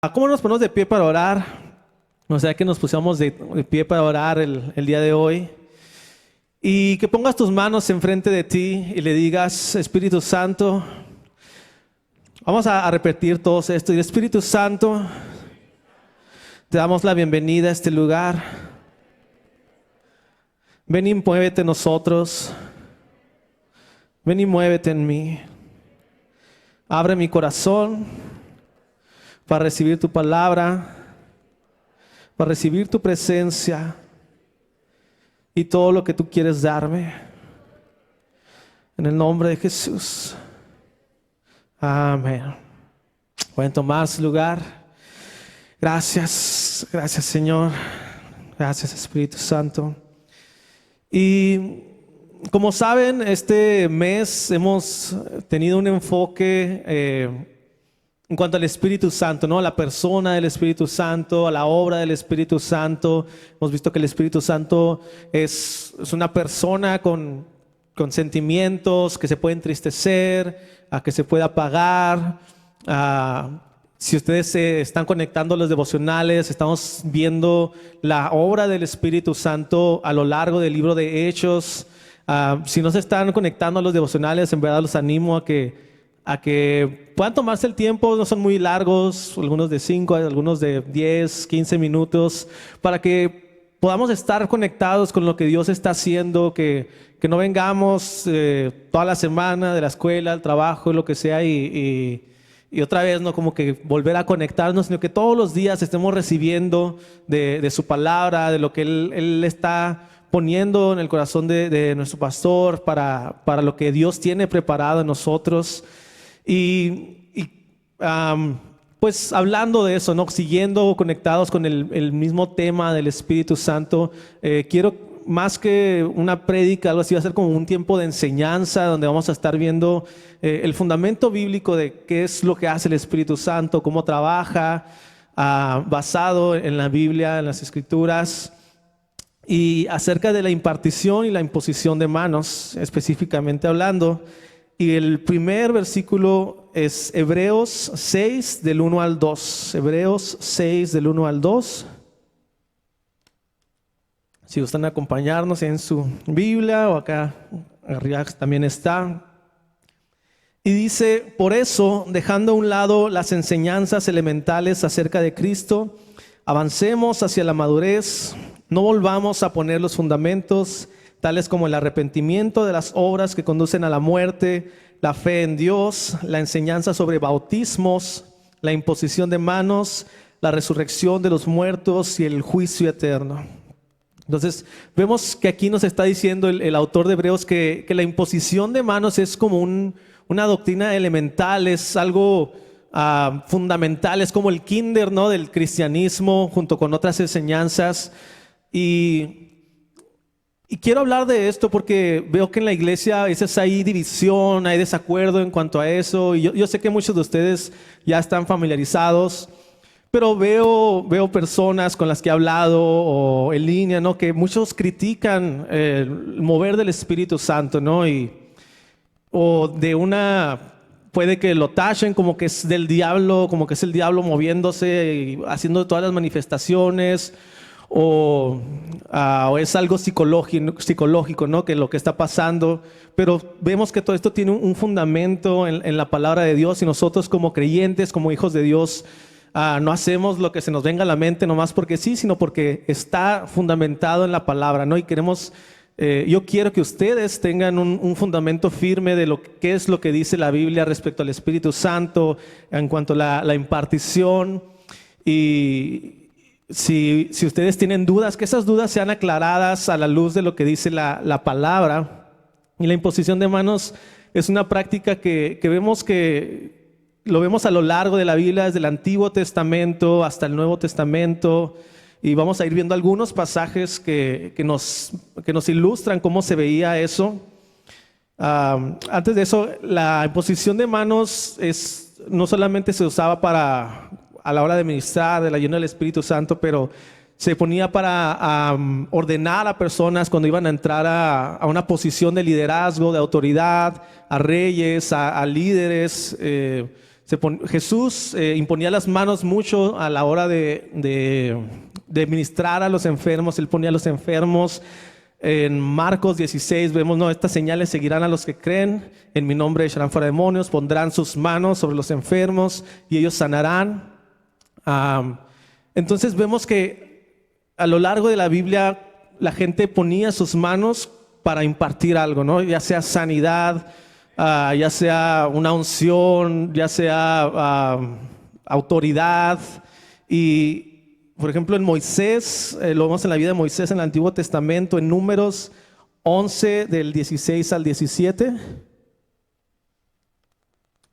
¿Cómo nos ponemos de pie para orar? O sea, que nos pusiéramos de pie para orar el día de hoy. Y que pongas tus manos enfrente de ti y le digas: Espíritu Santo, vamos a repetir todos esto. Y Espíritu Santo, te damos la bienvenida a este lugar. Ven y muévete en nosotros. Ven y muévete en mí. Abre mi corazón para recibir tu palabra, para recibir tu presencia y todo lo que tú quieres darme. En el nombre de Jesús. Amén. Pueden tomar su lugar. Gracias, gracias Señor. Gracias Espíritu Santo. Y como saben, este mes hemos tenido un enfoque en cuanto al Espíritu Santo, ¿no? A la persona del Espíritu Santo, a la obra del Espíritu Santo. Hemos visto que el Espíritu Santo es una persona con sentimientos, que se puede entristecer, que se puede apagar. Si ustedes se están conectando a los devocionales, estamos viendo la obra del Espíritu Santo a lo largo del libro de Hechos. Si no se están conectando a los devocionales, en verdad los animo a que puedan tomarse el tiempo. No son muy largos, algunos de 5, algunos de 10, 15 minutos, para que podamos estar conectados con lo que Dios está haciendo, que no vengamos toda la semana de la escuela, el trabajo, lo que sea, y otra vez no como que volver a conectarnos, sino que todos los días estemos recibiendo de su palabra, de lo que Él está poniendo en el corazón de nuestro pastor para lo que Dios tiene preparado en nosotros. Pues hablando de eso, ¿no? Siguiendo conectados con el mismo tema del Espíritu Santo, quiero, más que una prédica, algo así, va a ser como un tiempo de enseñanza donde vamos a estar viendo el fundamento bíblico de qué es lo que hace el Espíritu Santo, cómo trabaja, basado en la Biblia, en las Escrituras, y acerca de la impartición y la imposición de manos, específicamente hablando. Y el primer versículo es Hebreos 6 del 1 al 2. Hebreos 6 del 1 al 2. Si gustan acompañarnos en su Biblia o acá arriba también está. Y dice: por eso, dejando a un lado las enseñanzas elementales acerca de Cristo, avancemos hacia la madurez, no volvamos a poner los fundamentos, tales como el arrepentimiento de las obras que conducen a la muerte, la fe en Dios, la enseñanza sobre bautismos, la imposición de manos, la resurrección de los muertos y el juicio eterno. Entonces vemos que aquí nos está diciendo el autor de Hebreos que la imposición de manos es como una doctrina elemental, es algo fundamental, es como el kinder, ¿no?, del cristianismo junto con otras enseñanzas. Y quiero hablar de esto porque veo que en la iglesia a veces hay división, hay desacuerdo en cuanto a eso. Y yo sé que muchos de ustedes ya están familiarizados, pero veo personas con las que he hablado o en línea, ¿no?, que muchos critican el mover del Espíritu Santo, ¿no? Puede que lo tachen como que es del diablo, como que es el diablo moviéndose y haciendo todas las manifestaciones. O es algo psicológico, ¿no?, que lo que está pasando. Pero vemos que todo esto tiene un fundamento en la palabra de Dios, y nosotros como creyentes, como hijos de Dios, no hacemos lo que se nos venga a la mente nomás porque sí, sino porque está fundamentado en la palabra, ¿no? Y yo quiero que ustedes tengan un fundamento firme de qué es lo que dice la Biblia respecto al Espíritu Santo en cuanto a la impartición. Y si ustedes tienen dudas, que esas dudas sean aclaradas a la luz de lo que dice la palabra. Y la imposición de manos es una práctica que lo vemos a lo largo de la Biblia, desde el Antiguo Testamento hasta el Nuevo Testamento. Y vamos a ir viendo algunos pasajes que nos ilustran cómo se veía eso. Antes de eso, la imposición de manos no solamente se usaba a la hora de ministrar, de la llena del Espíritu Santo, pero se ponía para ordenar a personas cuando iban a entrar a una posición de liderazgo, de autoridad, a reyes, a líderes. Jesús imponía las manos mucho a la hora de ministrar a los enfermos. Él ponía a los enfermos. En Marcos 16 vemos, no, estas señales seguirán a los que creen. En mi nombre echarán fuera demonios, pondrán sus manos sobre los enfermos y ellos sanarán. Entonces vemos que a lo largo de la Biblia la gente ponía sus manos para impartir algo, ¿no? Ya sea sanidad, ya sea una unción, ya sea autoridad. Y por ejemplo en Moisés, lo vemos en la vida de Moisés en el Antiguo Testamento, en Números 11 del 16 al 17.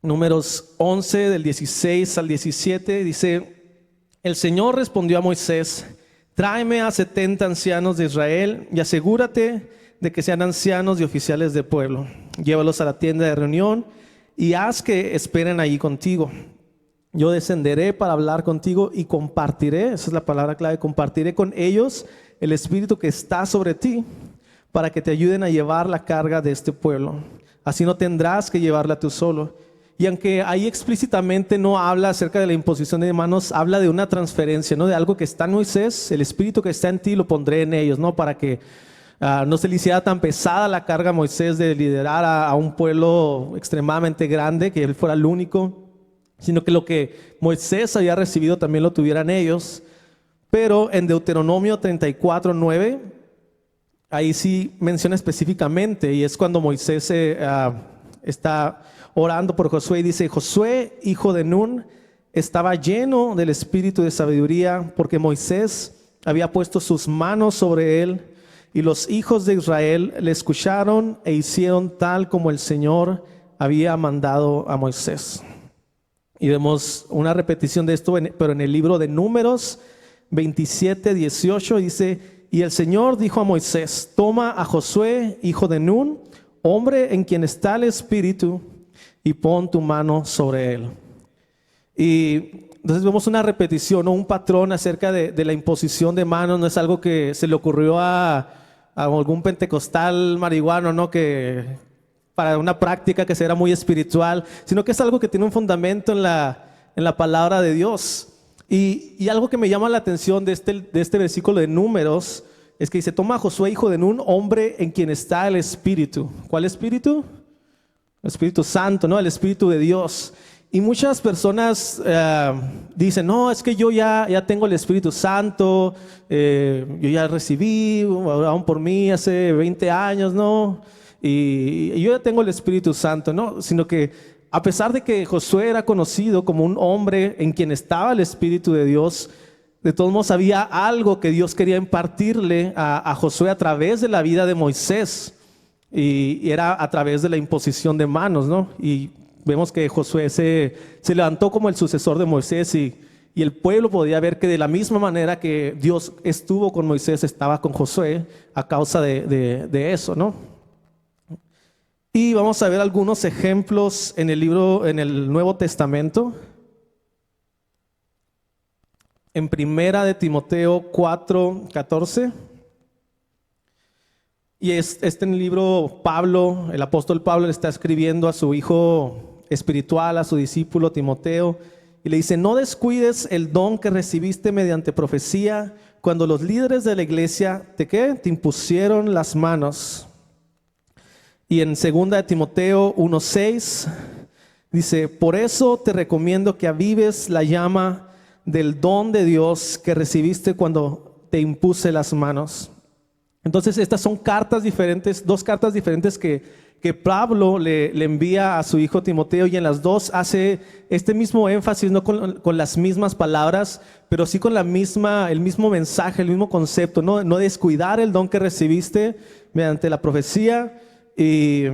Números 11 del 16 al 17 dice: el Señor respondió a Moisés: tráeme a 70 ancianos de Israel y asegúrate de que sean ancianos y oficiales de pueblo. Llévalos a la tienda de reunión y haz que esperen allí contigo. Yo descenderé para hablar contigo y compartiré, esa es la palabra clave, compartiré con ellos el espíritu que está sobre ti para que te ayuden a llevar la carga de este pueblo. Así no tendrás que llevarla tú solo. Y aunque ahí explícitamente no habla acerca de la imposición de manos, habla de una transferencia, ¿no? De algo que está en Moisés, el espíritu que está en ti lo pondré en ellos, ¿no? Para que no se le hiciera tan pesada la carga a Moisés de liderar a un pueblo extremadamente grande, que él fuera el único, sino que lo que Moisés había recibido también lo tuvieran ellos. Pero en Deuteronomio 34:9, ahí sí menciona específicamente, y es cuando Moisés está orando por Josué y dice: Josué, hijo de Nun, estaba lleno del espíritu de sabiduría, porque Moisés había puesto sus manos sobre él, y los hijos de Israel le escucharon e hicieron tal como el Señor había mandado a Moisés. Y vemos una repetición de esto, pero en el libro de Números 27:18 dice: y el Señor dijo a Moisés: toma a Josué, hijo de Nun, hombre en quien está el espíritu, y pon tu mano sobre él. Y entonces vemos una repetición, ¿no? Un patrón acerca de la imposición de manos. No es algo que se le ocurrió a algún pentecostal marihuano, ¿no? Que para una práctica que será muy espiritual, sino que es algo que tiene un fundamento en la palabra de Dios. Y algo que me llama la atención de este versículo de Números es que dice: toma a Josué, hijo de Nun, hombre en quien está el espíritu. ¿Cuál espíritu? El Espíritu Santo, ¿no? El Espíritu de Dios. Y muchas personas dicen: no, es que yo ya tengo el Espíritu Santo, yo ya recibí, oraron por mí hace 20 años, ¿no? Y yo ya tengo el Espíritu Santo, ¿no? Sino que a pesar de que Josué era conocido como un hombre en quien estaba el Espíritu de Dios, de todos modos había algo que Dios quería impartirle a Josué a través de la vida de Moisés, y era a través de la imposición de manos, ¿no? Y vemos que Josué se levantó como el sucesor de Moisés, y el pueblo podía ver que de la misma manera que Dios estuvo con Moisés, estaba con Josué a causa de eso, ¿no? Y vamos a ver algunos ejemplos en el Nuevo Testamento. En Primera de Timoteo 4:14. Y en el libro Pablo, el apóstol Pablo le está escribiendo a su hijo espiritual, a su discípulo Timoteo, y le dice: no descuides el don que recibiste mediante profecía, cuando los líderes de la iglesia te impusieron las manos. Y en 2 de Timoteo 1:6 dice: por eso te recomiendo que avives la llama del don de Dios que recibiste cuando te impuse las manos. Entonces estas son cartas diferentes, dos cartas diferentes que Pablo le envía a su hijo Timoteo, y en las dos hace este mismo énfasis, no con las mismas palabras, pero sí con el mismo mensaje, el mismo concepto, no descuidar el don que recibiste mediante la profecía, y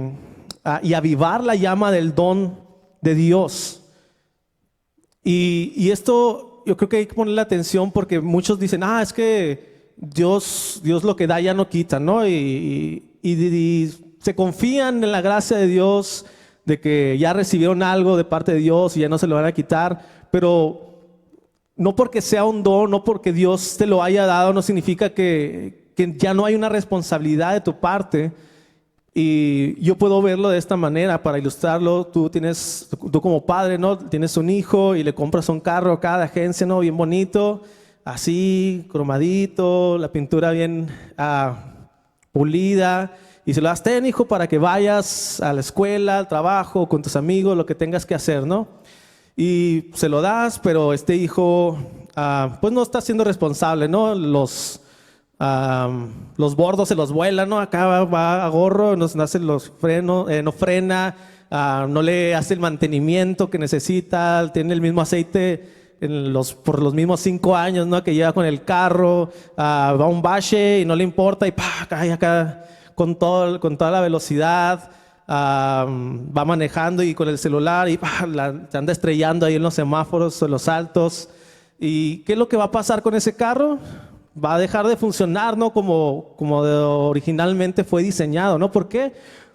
avivar la llama del don de Dios. Y esto yo creo que hay que ponerle atención, porque muchos dicen: es que Dios lo que da ya no quita, ¿no? Y se confían en la gracia de Dios, de que ya recibieron algo de parte de Dios y ya no se lo van a quitar. Pero no porque sea un don, no porque Dios te lo haya dado, no significa que ya no hay una responsabilidad de tu parte. Y yo puedo verlo de esta manera para ilustrarlo. Tú como padre, ¿no? Tienes un hijo y le compras un carro acá de agencia, ¿no? Bien bonito, así, cromadito, la pintura bien pulida. Y se lo das, ten, hijo, para que vayas a la escuela, al trabajo, con tus amigos, lo que tengas que hacer, ¿no? Y se lo das, pero este hijo, pues no está siendo responsable, ¿no? Los bordos se los vuela, ¿no? Acá va a gorro, no hace los frenos, no frena, no le hace el mantenimiento que necesita, tiene el mismo aceite por los mismos 5 años, ¿no? Que lleva con el carro, va a un bache y no le importa y cae acá con toda la velocidad, va manejando y con el celular y se anda estrellando ahí en los semáforos, en los altos. ¿Y qué es lo que va a pasar con ese carro? Va a dejar de funcionar, ¿no? Como originalmente fue diseñado, ¿no? ¿Por qué?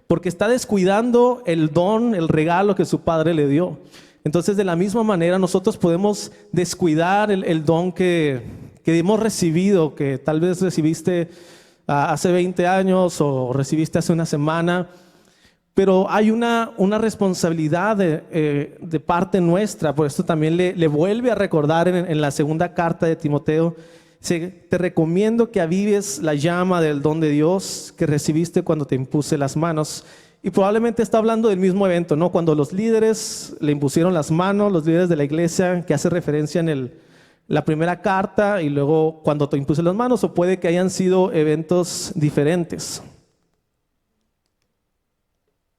Porque está descuidando el don, el regalo que su padre le dio. Entonces, de la misma manera, nosotros podemos descuidar el don que hemos recibido, que tal vez recibiste hace 20 años o recibiste hace una semana. Pero hay una responsabilidad de parte nuestra. Por esto también le vuelve a recordar en la segunda carta de Timoteo. Te recomiendo que avives la llama del don de Dios que recibiste cuando te impuse las manos. Y probablemente está hablando del mismo evento, ¿no? Cuando los líderes le impusieron las manos, los líderes de la iglesia, que hace referencia en la primera carta, y luego cuando te impuse las manos, o puede que hayan sido eventos diferentes.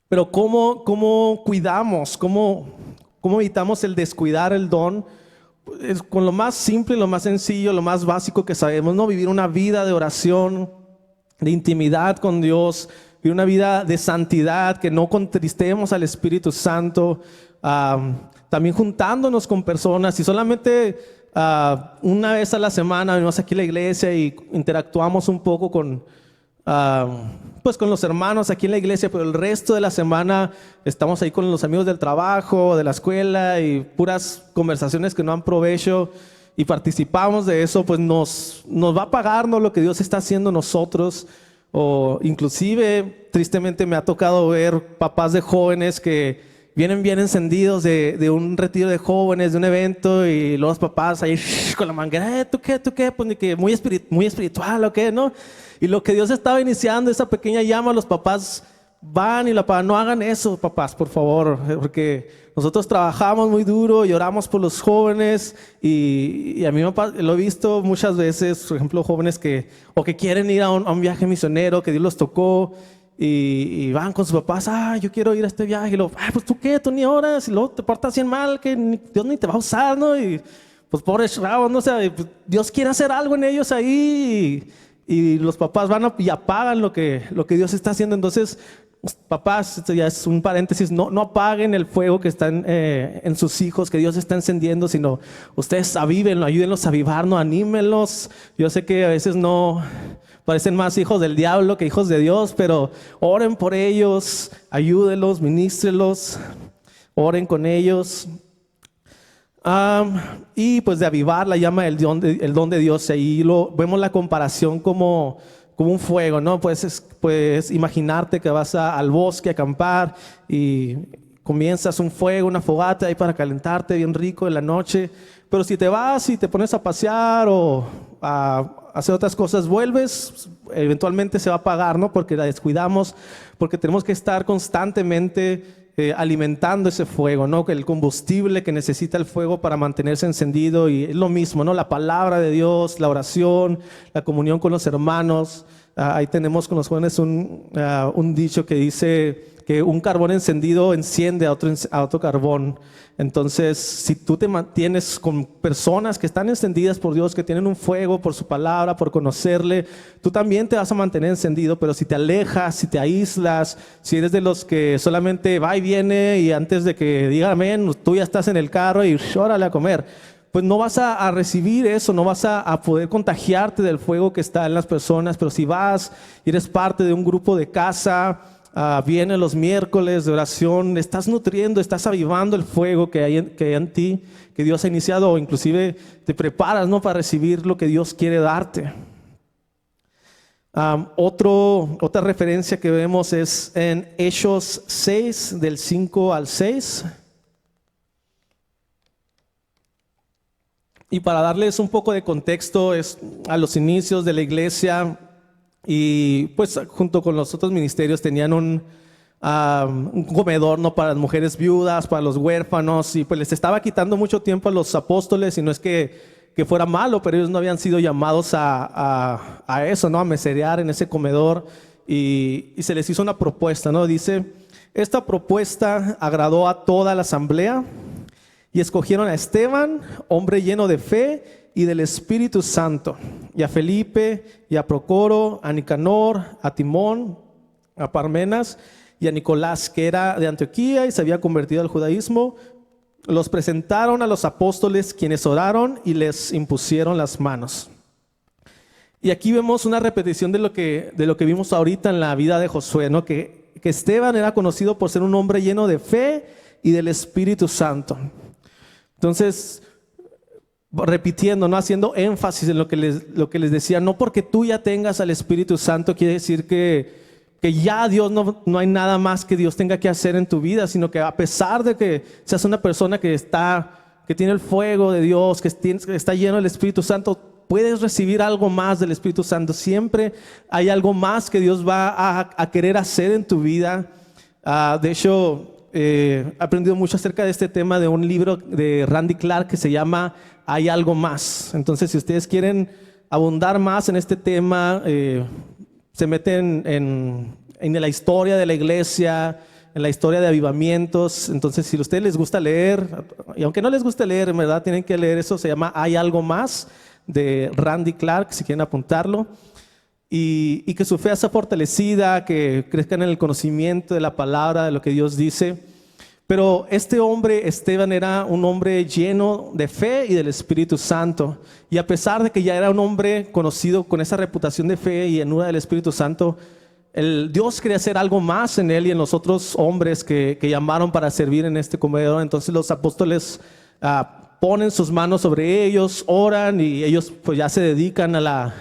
Pero ¿cómo cuidamos? ¿Cómo evitamos el descuidar el don? Es con lo más simple, lo más sencillo, lo más básico que sabemos, ¿no? Vivir una vida de oración, de intimidad con Dios, vivir una vida de santidad, que no contristemos al Espíritu Santo, también juntándonos con personas y solamente una vez a la semana venimos aquí a la iglesia y interactuamos un poco pues con los hermanos aquí en la iglesia, pero el resto de la semana estamos ahí con los amigos del trabajo, de la escuela y puras conversaciones que no dan provecho y participamos de eso, pues nos va a pagar, ¿no? Lo que Dios está haciendo nosotros. O inclusive, tristemente me ha tocado ver papás de jóvenes que vienen bien encendidos de un retiro de jóvenes, de un evento, y los papás ahí con la manguera, ¿tú qué? Pues ni que muy espiritual o qué, ¿no? Y lo que Dios estaba iniciando, esa pequeña llama, los papás van y la pagan. No hagan eso, papás, por favor, porque nosotros trabajamos muy duro y oramos por los jóvenes y a mí lo he visto muchas veces, por ejemplo, jóvenes que quieren ir a un viaje misionero, que Dios los tocó y van con sus papás, yo quiero ir a este viaje, y luego, pues tú qué, tú ni oras, y luego te portas bien mal, que Dios ni te va a usar, ¿no? Y pues pobres chavos, ¿no? O sea, pues, Dios quiere hacer algo en ellos ahí y los papás van y apagan lo que Dios está haciendo. Entonces, papás, esto ya es un paréntesis, no apaguen el fuego que está en sus hijos, que Dios está encendiendo, sino ustedes avívenlo, ayúdenlos a avivarnos, anímenlos. Yo sé que a veces no parecen más hijos del diablo que hijos de Dios, pero oren por ellos, ayúdenlos, ministrenlos, oren con ellos. Y pues de avivar la llama del don de Dios. Ahí vemos la comparación como un fuego, ¿no? Puedes imaginarte que vas al bosque a acampar y comienzas un fuego, una fogata ahí para calentarte bien rico en la noche. Pero si te vas y te pones a pasear o a hacer otras cosas, vuelves, eventualmente se va a apagar, ¿no? Porque la descuidamos, porque tenemos que estar constantemente alimentando ese fuego, ¿no? El combustible que necesita el fuego para mantenerse encendido. Y es lo mismo, ¿no? La palabra de Dios, la oración, la comunión con los hermanos. Ahí tenemos con los jóvenes un dicho que dice que un carbón encendido enciende a otro carbón. Entonces, si tú te mantienes con personas que están encendidas por Dios, que tienen un fuego por su palabra, por conocerle, tú también te vas a mantener encendido. Pero si te alejas, si te aíslas, si eres de los que solamente va y viene y antes de que diga amén, tú ya estás en el carro y órale a comer, pues no vas a recibir eso, no vas a poder contagiarte del fuego que está en las personas. Pero si vas y eres parte de un grupo de casa, vienes los miércoles de oración, estás nutriendo, estás avivando el fuego que hay en ti, que Dios ha iniciado, o inclusive te preparas, ¿no? Para recibir lo que Dios quiere darte. Otra referencia que vemos es en Hechos 6, del 5 al 6. Y para darles un poco de contexto, es a los inicios de la iglesia y pues junto con los otros ministerios tenían un comedor, ¿no?, para las mujeres viudas, para los huérfanos, y pues les estaba quitando mucho tiempo a los apóstoles, y no es que fuera malo, pero ellos no habían sido llamados a eso, ¿no?, a meserear en ese comedor, y se les hizo una propuesta, ¿no? Dice, esta propuesta agradó a toda la asamblea, y escogieron a Esteban, hombre lleno de fe y del Espíritu Santo, y a Felipe, y a Procoro, a Nicanor, a Timón, a Parmenas, y a Nicolás, que era de Antioquía y se había convertido al judaísmo. Los presentaron a los apóstoles, quienes oraron y les impusieron las manos. Y aquí vemos una repetición de lo que vimos ahorita en la vida de Josué, ¿no? Que Esteban era conocido por ser un hombre lleno de fe y del Espíritu Santo. Entonces, repitiendo, ¿no?, haciendo énfasis en lo que les decía, no porque tú ya tengas al Espíritu Santo quiere decir que ya Dios no hay nada más que Dios tenga que hacer en tu vida, sino que a pesar de que seas una persona que tiene el fuego de Dios, que está lleno del Espíritu Santo, puedes recibir algo más del Espíritu Santo. Siempre hay algo más que Dios va a querer hacer en tu vida. De hecho, he aprendido mucho acerca de este tema de un libro de Randy Clark que se llama Hay algo más. Entonces, si ustedes quieren abundar más en este tema, se meten en la historia de la iglesia, en la historia de avivamientos. Entonces, si a ustedes les gusta leer, y aunque no les guste leer, en verdad tienen que leer eso, se llama Hay algo más, de Randy Clark, si quieren apuntarlo. Y que su fe sea fortalecida, que crezcan en el conocimiento de la palabra, de lo que Dios dice. Pero este hombre, Esteban, era un hombre lleno de fe y del Espíritu Santo. Y a pesar de que ya era un hombre conocido con esa reputación de fe y llenura del Espíritu Santo, Dios quería hacer algo más en él y en los otros hombres que llamaron para servir en este comedor. Entonces los apóstoles ponen sus manos sobre ellos, oran, y ellos pues ya se dedican a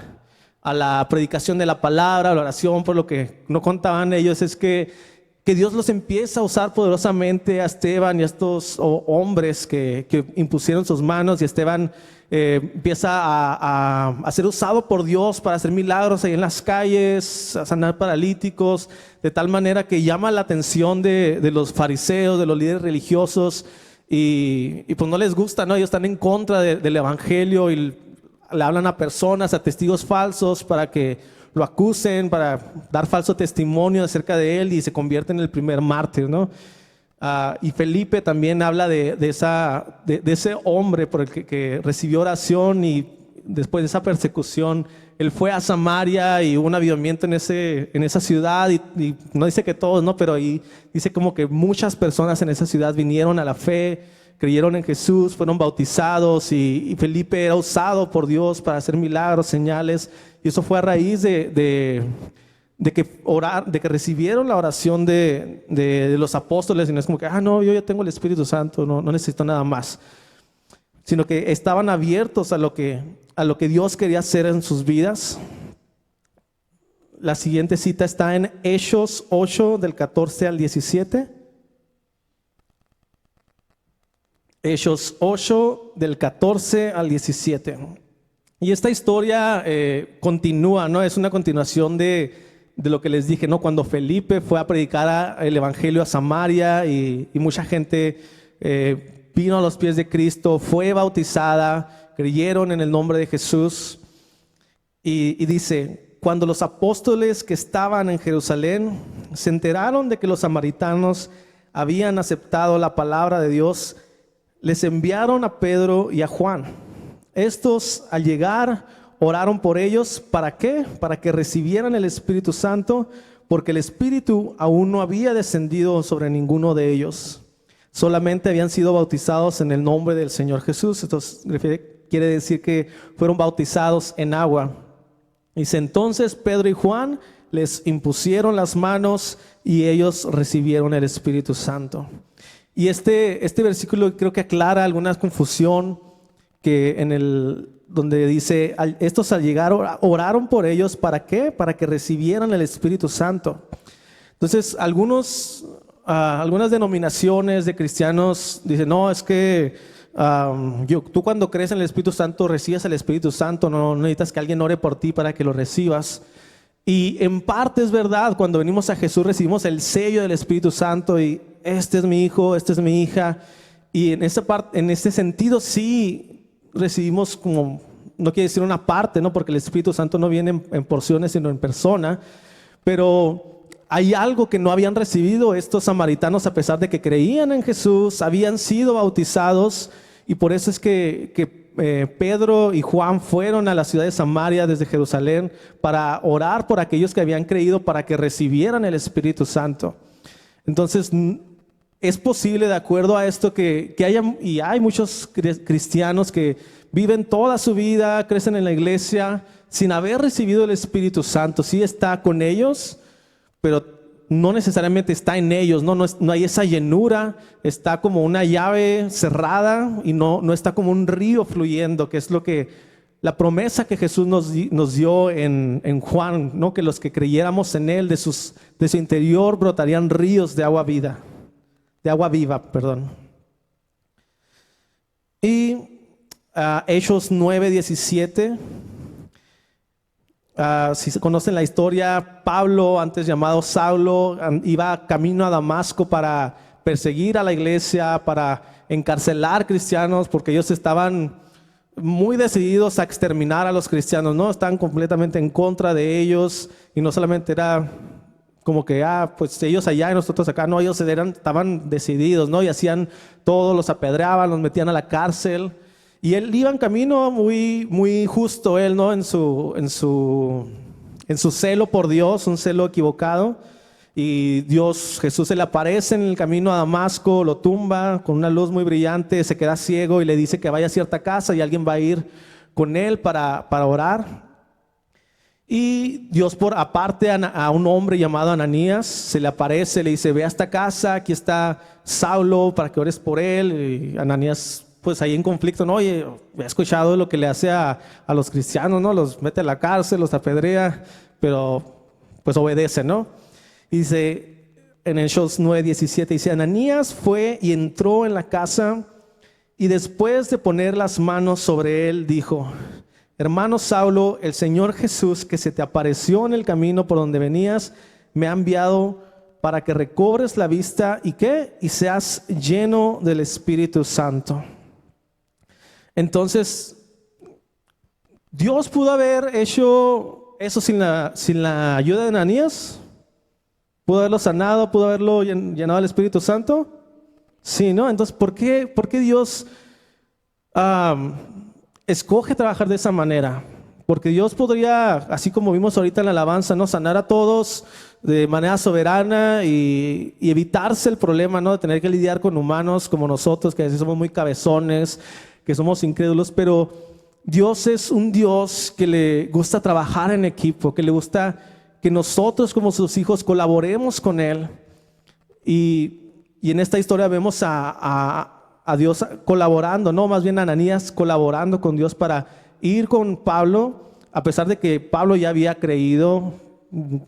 la predicación de la palabra, a la oración. Por lo que no contaban ellos es que Dios los empieza a usar poderosamente a Esteban y a estos hombres que impusieron sus manos, y Esteban empieza a ser usado por Dios para hacer milagros ahí en las calles, a sanar paralíticos, de tal manera que llama la atención de los fariseos, de los líderes religiosos, y pues no les gusta, ¿no? Ellos están en contra del evangelio y le hablan a personas, a testigos falsos para que lo acusen, para dar falso testimonio acerca de él, y se convierte en el primer mártir, ¿no? Y Felipe también habla de ese hombre por el que recibió oración, y después de esa persecución él fue a Samaria y hubo un avivamiento en esa ciudad, y no dice que todos, ¿no?, pero ahí dice como que muchas personas en esa ciudad vinieron a la fe, creyeron en Jesús, fueron bautizados, y Felipe era usado por Dios para hacer milagros, señales. Y eso fue a raíz de que recibieron la oración de los apóstoles, y no es como que, no, yo ya tengo el Espíritu Santo, no necesito nada más, sino que estaban abiertos a lo que Dios quería hacer en sus vidas. La siguiente cita está en Hechos 8, del 14 al 17. Hechos 8, del 14 al 17. Y esta historia continúa, ¿no? Es una continuación de lo que les dije, ¿no? Cuando Felipe fue a predicar el evangelio a Samaria, y mucha gente vino a los pies de Cristo, fue bautizada, creyeron en el nombre de Jesús. Y dice, cuando los apóstoles que estaban en Jerusalén se enteraron de que los samaritanos habían aceptado la palabra de Dios, les enviaron a Pedro y a Juan. Estos, al llegar, oraron por ellos. ¿Para qué? Para que recibieran el Espíritu Santo, porque el Espíritu aún no había descendido sobre ninguno de ellos. Solamente habían sido bautizados en el nombre del Señor Jesús. Esto quiere decir que fueron bautizados en agua. Dice, entonces Pedro y Juan les impusieron las manos y ellos recibieron el Espíritu Santo. Y este versículo creo que aclara alguna confusión que en el donde dice, estos al llegar oraron por ellos, ¿para qué? Para que recibieran el Espíritu Santo. Entonces, algunas denominaciones de cristianos dicen, no, es que tú cuando crees en el Espíritu Santo recibes el Espíritu Santo, no necesitas que alguien ore por ti para que lo recibas. Y en parte es verdad, cuando venimos a Jesús recibimos el sello del Espíritu Santo y este es mi hijo, esta es mi hija. Y en este sentido sí recibimos como, no quiere decir una parte, ¿no? Porque el Espíritu Santo no viene en porciones, sino en persona. Pero hay algo que no habían recibido estos samaritanos, a pesar de que creían en Jesús, habían sido bautizados, y por eso es que Pedro y Juan fueron a la ciudad de Samaria desde Jerusalén para orar por aquellos que habían creído para que recibieran el Espíritu Santo. Entonces, es posible, de acuerdo a esto, que hay muchos cristianos que viven toda su vida, crecen en la iglesia sin haber recibido el Espíritu Santo. Sí está con ellos, pero no necesariamente está en ellos, no hay esa llenura, está como una llave cerrada y no está como un río fluyendo, que es la promesa que Jesús nos dio en Juan, ¿no? Que los que creyéramos en Él, de su interior brotarían ríos de agua viva. Y Hechos 9:17. Si se conocen la historia, Pablo, antes llamado Saulo, iba camino a Damasco para perseguir a la iglesia, para encarcelar cristianos, porque ellos estaban muy decididos a exterminar a los cristianos, ¿no? Estaban completamente en contra de ellos, y no solamente era como que, pues ellos allá y nosotros acá, no, ellos estaban decididos, ¿no? Y hacían todo, los apedreaban, los metían a la cárcel. Y él iba en camino muy, muy justo, él, ¿no? En su celo por Dios, un celo equivocado. Y Jesús se le aparece en el camino a Damasco, lo tumba con una luz muy brillante, se queda ciego y le dice que vaya a cierta casa y alguien va a ir con él para orar. Y Dios, aparte a un hombre llamado Ananías, se le aparece, le dice, ve a esta casa, aquí está Saulo para que ores por él. Y Ananías, pues ahí en conflicto, ¿no? Oye, he escuchado lo que le hace a los cristianos, ¿no? Los mete a la cárcel, los apedrea, pero pues obedece, ¿no? Y dice en Hechos 9:17, dice, Ananías fue y entró en la casa y después de poner las manos sobre él, dijo, hermano Saulo, el Señor Jesús que se te apareció en el camino por donde venías, me ha enviado para que recobres la vista y ¿qué? Y seas lleno del Espíritu Santo. Entonces, Dios pudo haber hecho eso sin la ayuda de Ananías. ¿Pudo haberlo sanado? ¿Pudo haberlo llenado del Espíritu Santo? Sí, ¿no? Entonces, ¿por qué Dios escoge trabajar de esa manera? Porque Dios podría, así como vimos ahorita en la alabanza, ¿no? Sanar a todos de manera soberana y evitarse el problema, ¿no? De tener que lidiar con humanos como nosotros, que a veces somos muy cabezones, que somos incrédulos, pero Dios es un Dios que le gusta trabajar en equipo, que le gusta que nosotros como sus hijos colaboremos con Él. Y en esta historia vemos a Dios colaborando, no, más bien Ananías colaborando con Dios para ir con Pablo, a pesar de que Pablo ya había creído.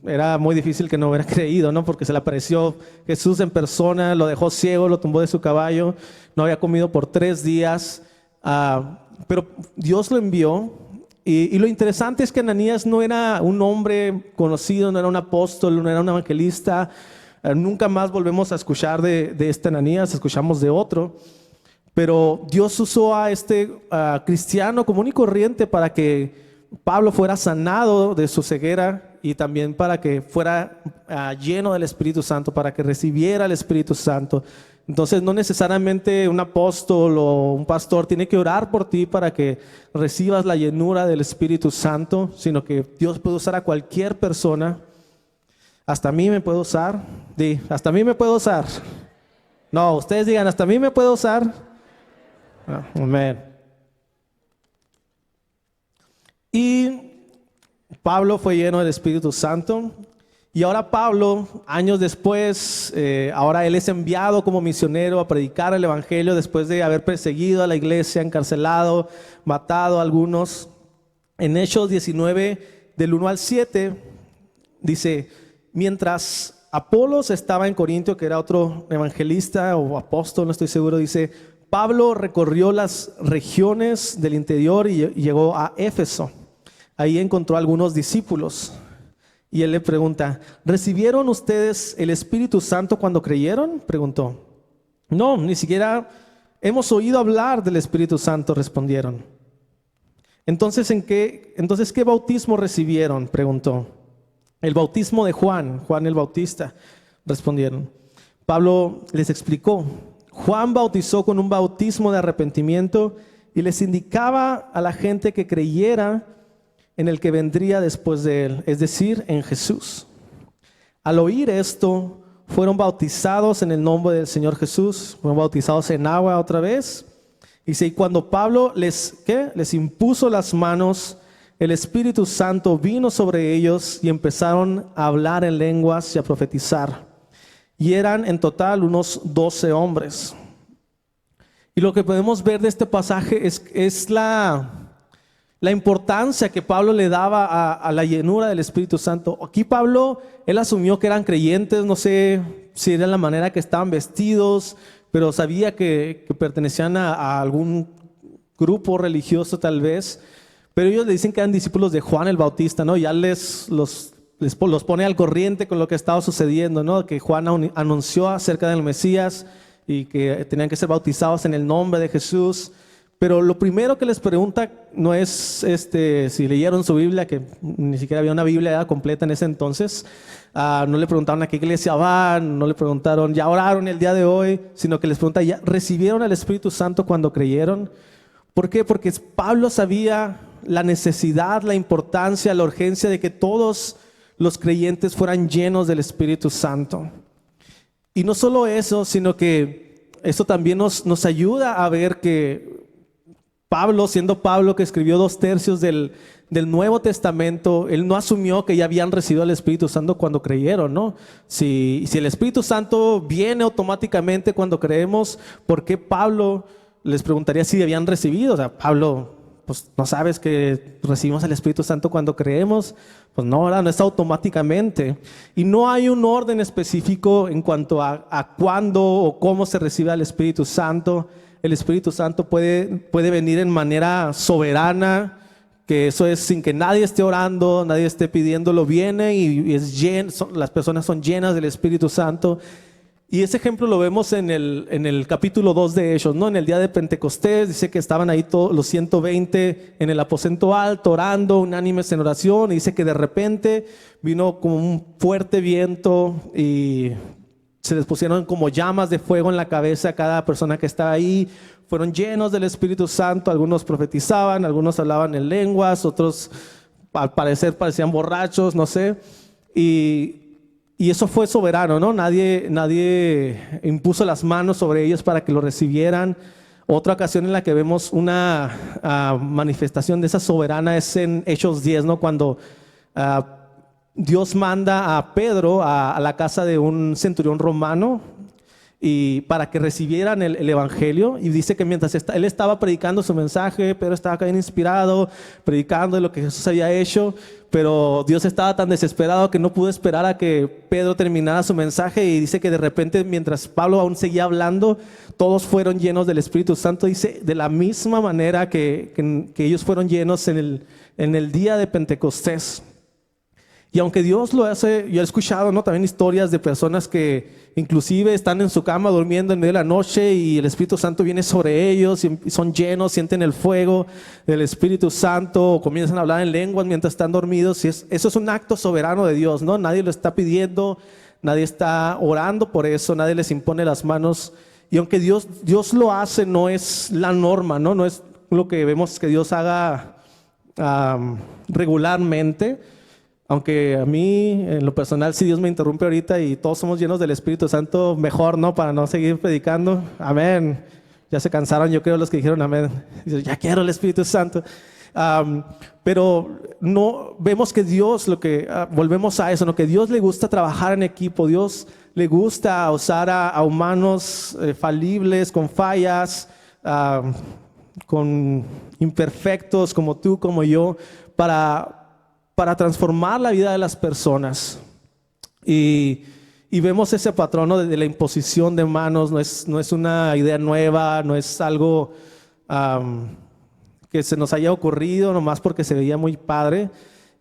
Era muy difícil que no hubiera creído, ¿no? Porque se le apareció Jesús en persona, lo dejó ciego, lo tumbó de su caballo, no había comido por 3 días, pero Dios lo envió. Y lo interesante es que Ananías no era un hombre conocido, no era un apóstol, no era un evangelista. Nunca más volvemos a escuchar de este Ananías, escuchamos de otro. Pero Dios usó a este cristiano común y corriente para que Pablo fuera sanado de su ceguera y también para que fuera lleno del Espíritu Santo, para que recibiera el Espíritu Santo. Entonces no necesariamente un apóstol o un pastor tiene que orar por ti para que recibas la llenura del Espíritu Santo, sino que Dios puede usar a cualquier persona. Hasta a mí me puede usar. Hasta a mí me puede usar. No, ustedes digan, hasta a mí me puede usar. Amén. Y Pablo fue lleno del Espíritu Santo Y ahora Pablo, años después, ahora él es enviado como misionero a predicar el evangelio después de haber perseguido a la iglesia, encarcelado, matado a algunos. En Hechos 19, del 1 al 7, dice: mientras Apolos estaba en Corintio, que era otro evangelista o apóstol, no estoy seguro, dice: Pablo recorrió las regiones del interior y llegó a Éfeso. Ahí encontró a algunos discípulos. Y él le pregunta: ¿recibieron ustedes el Espíritu Santo cuando creyeron? Preguntó. No, ni siquiera hemos oído hablar del Espíritu Santo, respondieron. Entonces, ¿qué bautismo recibieron? Preguntó. El bautismo de Juan el Bautista, respondieron. Pablo les explicó: Juan bautizó con un bautismo de arrepentimiento y les indicaba a la gente que creyera en el que vendría después de él, es decir, en Jesús. Al oír esto, fueron bautizados en el nombre del Señor Jesús, fueron bautizados en agua otra vez. Y cuando Pablo les impuso las manos, el Espíritu Santo vino sobre ellos y empezaron a hablar en lenguas y a profetizar. Y eran en total unos 12 hombres. Y lo que podemos ver de este pasaje es la importancia que Pablo le daba a la llenura del Espíritu Santo. Aquí Pablo, él asumió que eran creyentes, no sé si era la manera que estaban vestidos, pero sabía que pertenecían a algún grupo religioso tal vez. Pero ellos le dicen que eran discípulos de Juan el Bautista, ¿no? Ya los pone al corriente con lo que estaba sucediendo, ¿no? Que Juan anunció acerca del Mesías y que tenían que ser bautizados en el nombre de Jesús. Pero lo primero que les pregunta no es si leyeron su Biblia, que ni siquiera había una Biblia completa en ese entonces. No le preguntaron a qué iglesia van, no le preguntaron, ¿ya oraron el día de hoy? Sino que les pregunta, ¿ya recibieron el Espíritu Santo cuando creyeron? ¿Por qué? Porque Pablo sabía la necesidad, la importancia, la urgencia de que todos los creyentes fueran llenos del Espíritu Santo. Y no solo eso, sino que eso también nos ayuda a ver que Pablo, siendo Pablo que escribió 2/3 del Nuevo Testamento, él no asumió que ya habían recibido el Espíritu Santo cuando creyeron, ¿no? Si el Espíritu Santo viene automáticamente cuando creemos, ¿por qué Pablo les preguntaría si habían recibido? O sea, Pablo, pues no sabes que recibimos el Espíritu Santo cuando creemos. Pues no, ¿verdad? No es automáticamente. Y no hay un orden específico en cuanto a cuándo o cómo se recibe el Espíritu Santo. El Espíritu Santo puede venir en manera soberana, que eso es sin que nadie esté orando, nadie esté pidiéndolo, viene y las personas son llenas del Espíritu Santo. Y ese ejemplo lo vemos en el capítulo 2 de Hechos, ¿no? En el día de Pentecostés dice que estaban ahí todos los 120 en el aposento alto orando, unánimes en oración, y dice que de repente vino como un fuerte viento y se les pusieron como llamas de fuego en la cabeza a cada persona que estaba ahí. Fueron llenos del Espíritu Santo, algunos profetizaban, algunos hablaban en lenguas, otros al parecer parecían borrachos, no sé. Y eso fue soberano, ¿no? Nadie impuso las manos sobre ellos para que lo recibieran. Otra ocasión en la que vemos una manifestación de esa soberana es en Hechos 10, ¿no? Cuando Dios manda a Pedro a la casa de un centurión romano y para que recibieran el evangelio, y dice que mientras él estaba predicando su mensaje, Pedro estaba bien inspirado, predicando de lo que Jesús había hecho, pero Dios estaba tan desesperado que no pudo esperar a que Pedro terminara su mensaje, y dice que de repente, mientras Pablo aún seguía hablando, todos fueron llenos del Espíritu Santo. Dice de la misma manera que ellos fueron llenos en el día de Pentecostés. Y aunque Dios lo hace, yo he escuchado, ¿no?, también historias de personas que inclusive están en su cama durmiendo en medio de la noche y el Espíritu Santo viene sobre ellos y son llenos, sienten el fuego del Espíritu Santo, o comienzan a hablar en lenguas mientras están dormidos. Y eso es un acto soberano de Dios, ¿no? Nadie lo está pidiendo, nadie está orando por eso, nadie les impone las manos. Y aunque Dios lo hace, no es la norma, ¿no? No es lo que vemos que Dios haga regularmente. Aunque a mí, en lo personal, si Dios me interrumpe ahorita y todos somos llenos del Espíritu Santo, mejor, ¿no? Para no seguir predicando. Amén. Ya se cansaron, yo creo, los que dijeron amén. Dicen, ya quiero el Espíritu Santo. Pero no vemos que Dios, volvemos a eso, ¿no? Que Dios le gusta trabajar en equipo. Dios le gusta usar a humanos falibles, con fallas, con imperfectos como tú, como yo, para transformar la vida de las personas. Y vemos ese patrón, ¿no? de la imposición de manos. No es una idea nueva, no es algo que se nos haya ocurrido nomás porque se veía muy padre.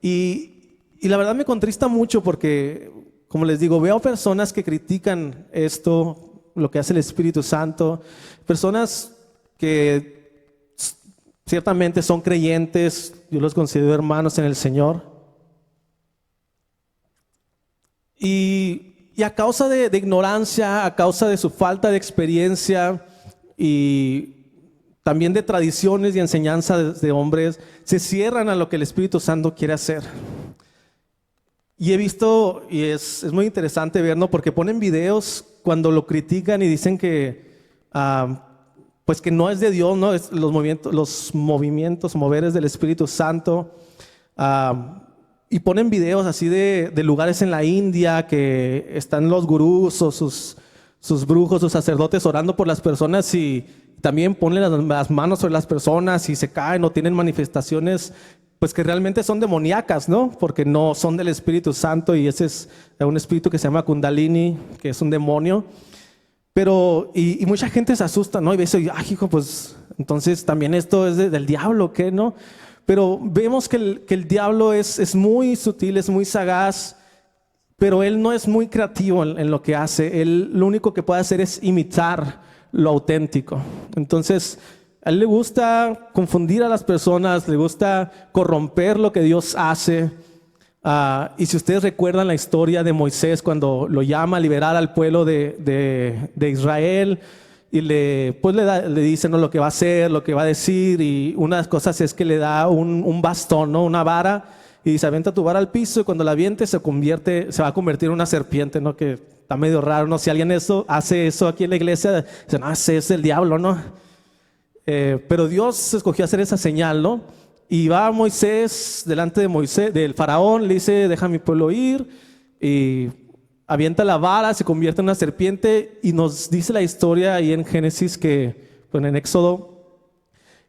Y la verdad me contrista mucho porque, como les digo, veo personas que critican esto, lo que hace el Espíritu Santo, personas que ciertamente son creyentes, yo los considero hermanos en el Señor. Y a causa de ignorancia, a causa de su falta de experiencia y también de tradiciones y enseñanza de hombres, se cierran a lo que el Espíritu Santo quiere hacer. Y he visto, y es muy interesante ver, ¿no? Porque ponen videos cuando lo critican y dicen que pues que no es de Dios, ¿no? Es los movimientos, moveres del Espíritu Santo. Y ponen videos así de lugares en la India que están los gurús o sus brujos, sus sacerdotes orando por las personas y también ponen las manos sobre las personas y se caen o tienen manifestaciones pues que realmente son demoníacas, ¿no? Porque no son del Espíritu Santo y ese es un espíritu que se llama Kundalini, que es un demonio. Pero, y mucha gente se asusta, ¿no? Y dice, ay, hijo, pues entonces también esto es del diablo, ¿qué, no? Pero vemos que el diablo es muy sutil, es muy sagaz, pero él no es muy creativo en lo que hace. Él lo único que puede hacer es imitar lo auténtico. Entonces, a él le gusta confundir a las personas, le gusta corromper lo que Dios hace. Y si ustedes recuerdan la historia de Moisés cuando lo llama a liberar al pueblo de Israel y le dice, ¿no? Lo que va a hacer, lo que va a decir, y una de las cosas es que le da un bastón, ¿no? Una vara, y dice, avienta tu vara al piso y cuando la aviente se va a convertir en una serpiente, ¿no? Que está medio raro, ¿no? Si alguien hace eso aquí en la iglesia, dice, no, ese es el diablo, ¿no? Pero Dios escogió hacer esa señal, ¿no? Y va Moisés delante del faraón, le dice, deja a mi pueblo ir, y avienta la vara, se convierte en una serpiente, y nos dice la historia ahí en Génesis, en Éxodo,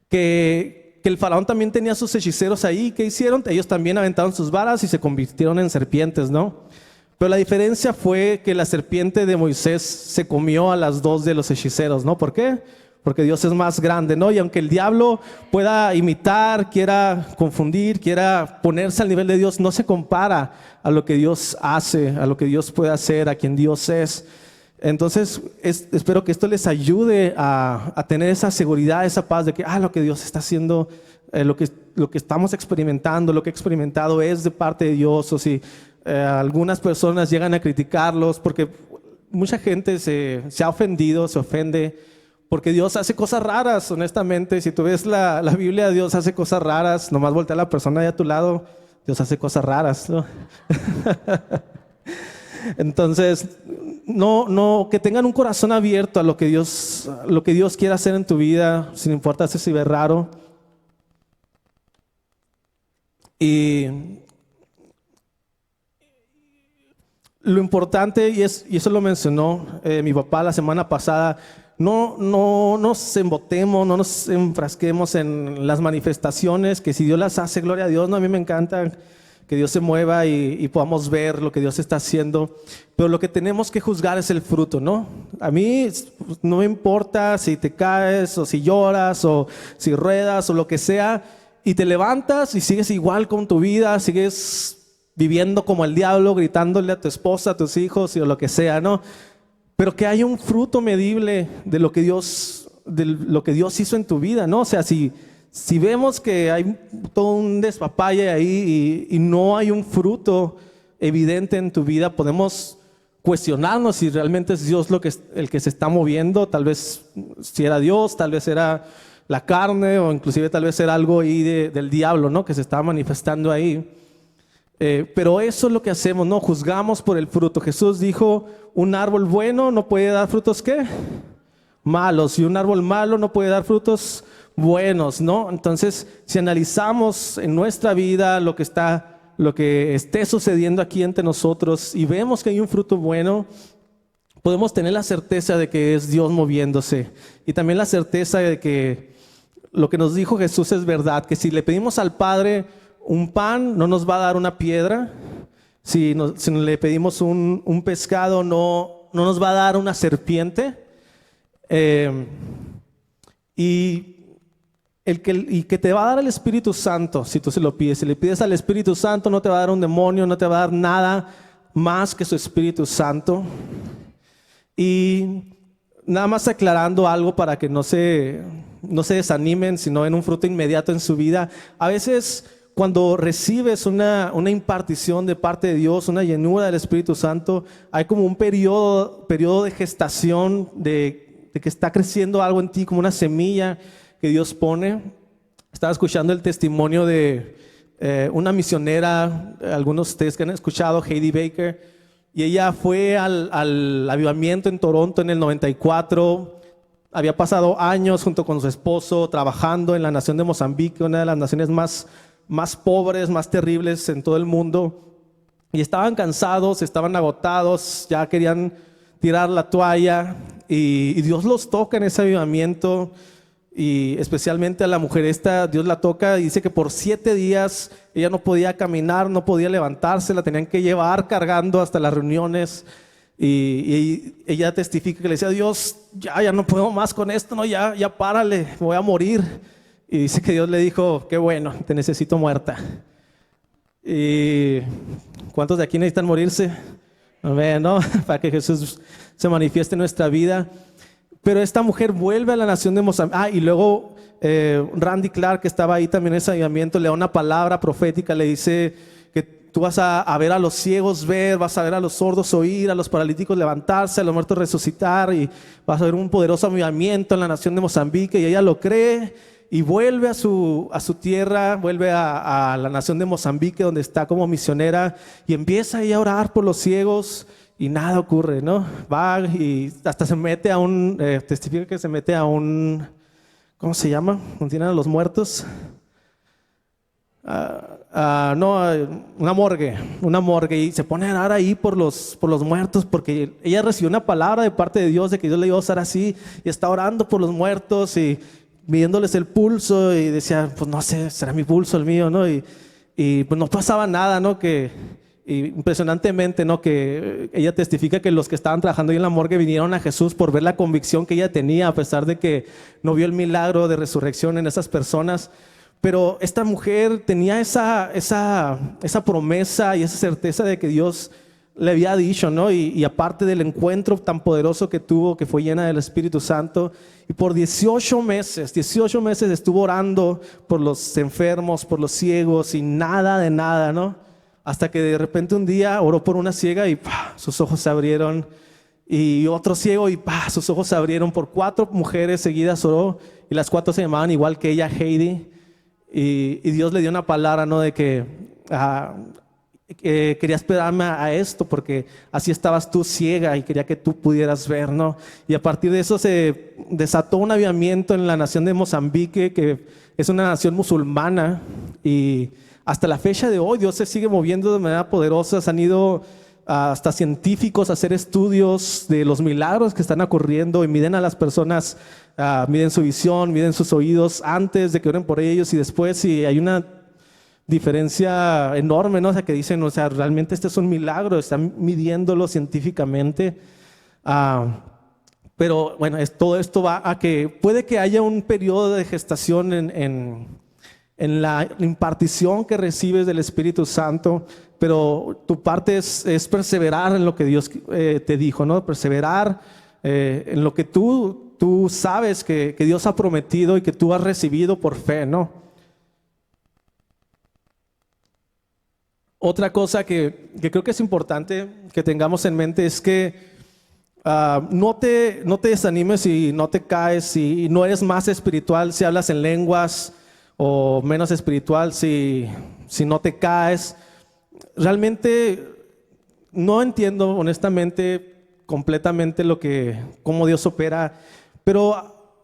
que el faraón también tenía sus hechiceros ahí. ¿Qué hicieron? Ellos también aventaron sus varas y se convirtieron en serpientes, ¿no? Pero la diferencia fue que la serpiente de Moisés se comió a las dos de los hechiceros, ¿no? ¿Por qué? Porque Dios es más grande, ¿no? Y aunque el diablo pueda imitar, quiera confundir, quiera ponerse al nivel de Dios, no se compara a lo que Dios hace, a lo que Dios puede hacer, a quien Dios es. Entonces, espero que esto les ayude a tener esa seguridad, esa paz de que lo que Dios está haciendo, lo que estamos experimentando, lo que he experimentado es de parte de Dios. O si algunas personas llegan a criticarlos, porque mucha gente se ha ofendido, se ofende, porque Dios hace cosas raras, honestamente. Si tú ves la Biblia, Dios hace cosas raras. Nomás voltea a la persona de a tu lado, Dios hace cosas raras, ¿no? Entonces, que tengan un corazón abierto a lo que Dios quiere hacer en tu vida, sin importar si se ve raro. Y lo importante, y eso lo mencionó mi papá la semana pasada, no nos embotemos, no nos enfrasquemos en las manifestaciones, que si Dios las hace, gloria a Dios, ¿no? A mí me encanta que Dios se mueva y podamos ver lo que Dios está haciendo, pero lo que tenemos que juzgar es el fruto, ¿no? A mí no me importa si te caes o si lloras o si ruedas o lo que sea y te levantas y sigues igual con tu vida, sigues viviendo como el diablo, gritándole a tu esposa, a tus hijos y o lo que sea, ¿no? Pero que haya un fruto medible de lo que Dios hizo en tu vida, ¿no? O sea, si vemos que hay todo un despapalle ahí y no hay un fruto evidente en tu vida, podemos cuestionarnos si realmente es Dios el que se está moviendo. Tal vez si era Dios, tal vez era la carne o inclusive tal vez era algo ahí del diablo, ¿no? Que se estaba manifestando ahí. Pero eso es lo que hacemos, ¿no? Juzgamos por el fruto. Jesús dijo, un árbol bueno no puede dar frutos, ¿qué? Malos. Y un árbol malo no puede dar frutos buenos, ¿no? Entonces, si analizamos en nuestra vida lo que esté sucediendo aquí entre nosotros y vemos que hay un fruto bueno, podemos tener la certeza de que es Dios moviéndose y también la certeza de que lo que nos dijo Jesús es verdad, que si le pedimos al Padre un pan, no nos va a dar una piedra. Si le pedimos un pescado, no nos va a dar una serpiente. Y que te va a dar el Espíritu Santo, si tú se lo pides. Si le pides al Espíritu Santo, no te va a dar un demonio, no te va a dar nada más que su Espíritu Santo. Y nada más aclarando algo para que no se desanimen, sino en un fruto inmediato en su vida. A veces cuando recibes una impartición de parte de Dios, una llenura del Espíritu Santo, hay como un periodo de gestación, de que está creciendo algo en ti, como una semilla que Dios pone. Estaba escuchando el testimonio de una misionera, algunos de ustedes que han escuchado, Heidi Baker, y ella fue al avivamiento en Toronto en el 94. Había pasado años junto con su esposo trabajando en la nación de Mozambique, una de las naciones más pobres, más terribles en todo el mundo. Y estaban cansados, estaban agotados, ya querían tirar la toalla. Y Dios los toca en ese avivamiento. Y especialmente a la mujer esta, Dios la toca y dice que por 7 días ella no podía caminar, no podía levantarse, la tenían que llevar cargando hasta las reuniones. Y ella testifica que le decía: Dios, ya no puedo más con esto, no, ya párale, me voy a morir. Y dice que Dios le dijo: qué bueno, te necesito muerta. ¿Y cuántos de aquí necesitan morirse? Amén, ¿no? Para que Jesús se manifieste en nuestra vida. Pero esta mujer vuelve a la nación de Mozambique. Y luego Randy Clark, que estaba ahí también en ese avivamiento, le da una palabra profética, le dice que tú vas a ver a los ciegos ver, vas a ver a los sordos oír, a los paralíticos levantarse, a los muertos resucitar, y vas a ver un poderoso avivamiento en la nación de Mozambique. Y ella lo cree y vuelve a su tierra, vuelve a la nación de Mozambique, donde está como misionera, y empieza ella a orar por los ciegos. Y nada ocurre, ¿no? Va y hasta se mete a testifica que se mete a ¿cómo se llama? ¿Dónde tienen a los muertos? Una morgue, y se pone a orar ahí por los muertos, porque ella recibió una palabra de parte de Dios de que Dios le iba a usar así, y está orando por los muertos y midiéndoles el pulso, y decía: pues no sé, será mi pulso el mío, ¿no? Y pues no pasaba nada, ¿no? Y impresionantemente, ¿no? Que ella testifica que los que estaban trabajando ahí en la morgue vinieron a Jesús por ver la convicción que ella tenía, a pesar de que no vio el milagro de resurrección en esas personas. Pero esta mujer tenía esa promesa y esa certeza de que Dios le había dicho, ¿no? Y aparte del encuentro tan poderoso que tuvo, que fue llena del Espíritu Santo, y por 18 meses estuvo orando por los enfermos, por los ciegos, y nada de nada, ¿no? Hasta que de repente un día oró por una ciega y sus ojos se abrieron, y otro ciego y sus ojos se abrieron. Por 4 mujeres seguidas oró, y las 4 se llamaban igual que ella, Heidi. Y Dios le dio una palabra, ¿no? De que quería esperarme a esto, porque así estabas tú ciega y quería que tú pudieras ver, ¿no? Y a partir de eso se desató un avivamiento en la nación de Mozambique, que es una nación musulmana, y hasta la fecha de hoy Dios se sigue moviendo de manera poderosa. Se han ido hasta científicos a hacer estudios de los milagros que están ocurriendo, y miden a las personas, miden su visión, miden sus oídos antes de que oren por ellos y después, y hay una diferencia enorme, ¿no? O sea, que dicen, o sea, realmente este es un milagro, están midiéndolo científicamente. Pero bueno, todo esto va a que puede que haya un periodo de gestación en la impartición que recibes del Espíritu Santo, pero tu parte es perseverar en lo que Dios te dijo, ¿no? Perseverar en lo que tú sabes que Dios ha prometido y que tú has recibido por fe, ¿no? Otra cosa que creo que es importante que tengamos en mente es que no te desanimes si no te caes, y no eres más espiritual si hablas en lenguas, o menos espiritual si no te caes. Realmente no entiendo honestamente completamente cómo Dios opera, pero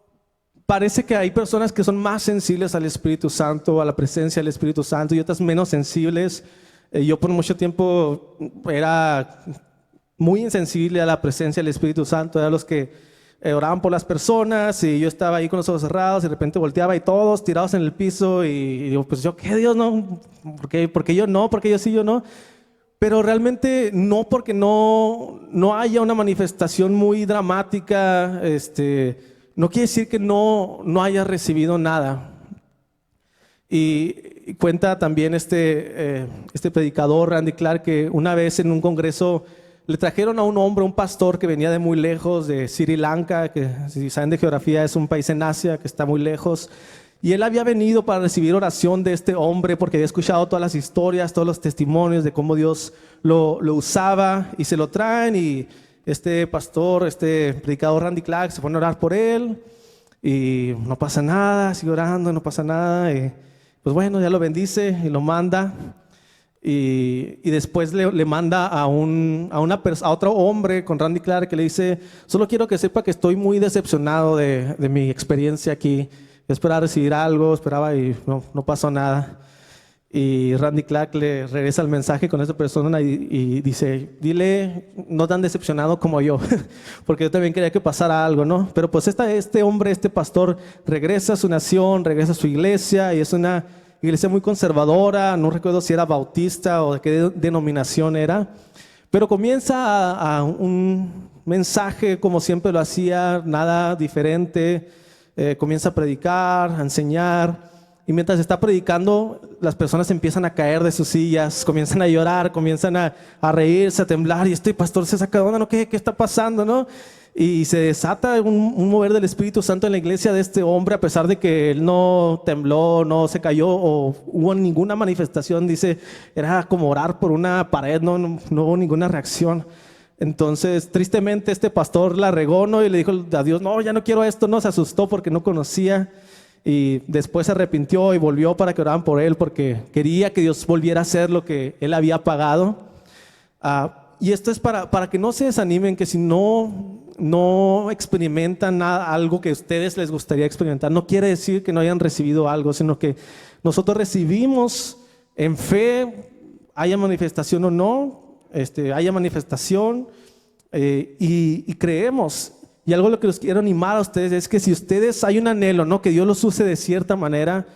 parece que hay personas que son más sensibles al Espíritu Santo, a la presencia del Espíritu Santo, y otras menos sensibles. Yo por mucho tiempo era muy insensible a la presencia del Espíritu Santo. Era los que oraban por las personas y yo estaba ahí con los ojos cerrados y de repente volteaba y todos tirados en el piso y digo, pues yo qué, Dios, no, ¿por qué yo no? ¿Por qué yo sí, yo no? Pero realmente no, porque no haya una manifestación muy dramática, no quiere decir que no haya recibido nada. Y cuenta también este predicador, Randy Clark, que una vez en un congreso le trajeron a un hombre, un pastor que venía de muy lejos, de Sri Lanka, que si saben de geografía es un país en Asia que está muy lejos. Y él había venido para recibir oración de este hombre porque había escuchado todas las historias, todos los testimonios de cómo Dios lo usaba, y se lo traen, y este pastor, este predicador Randy Clark se pone a orar por él y no pasa nada, sigue orando, no pasa nada, y pues bueno, ya lo bendice y lo manda, y después le manda a otro hombre con Randy Clark, que le dice: solo quiero que sepa que estoy muy decepcionado de mi experiencia aquí. Yo esperaba recibir algo, esperaba, y no pasó nada. Y Randy Clark le regresa el mensaje con esa persona y dice: dile, no tan decepcionado como yo, porque yo también quería que pasara algo, ¿no? Pero pues este hombre, este pastor, regresa a su nación, regresa a su iglesia, y es una iglesia muy conservadora. No recuerdo si era bautista o de qué denominación era, pero comienza a un mensaje como siempre lo hacía, nada diferente. Comienza a predicar, a enseñar, y mientras está predicando, las personas empiezan a caer de sus sillas, comienzan a llorar, comienzan a reírse, a temblar, y este pastor se saca de onda, ¿no? ¿Qué está pasando, no? Y se desata un mover del Espíritu Santo en la iglesia de este hombre, a pesar de que él no tembló, no se cayó o hubo ninguna manifestación. Dice, era como orar por una pared, no hubo ninguna reacción. Entonces, tristemente, este pastor la regó, ¿no? Y le dijo a Dios: no, ya no quiero esto, ¿no? Se asustó porque no conocía, y después se arrepintió y volvió para que oraran por él, porque quería que Dios volviera a hacer lo que él había pagado. Y esto es para que no se desanimen, que si no experimentan algo que a ustedes les gustaría experimentar, no quiere decir que no hayan recibido algo, sino que nosotros recibimos en fe, haya manifestación o no. Haya manifestación, y creemos. Y algo lo que los quiero animar a ustedes es que si ustedes hay un anhelo, ¿no? Que Dios los use de cierta manera,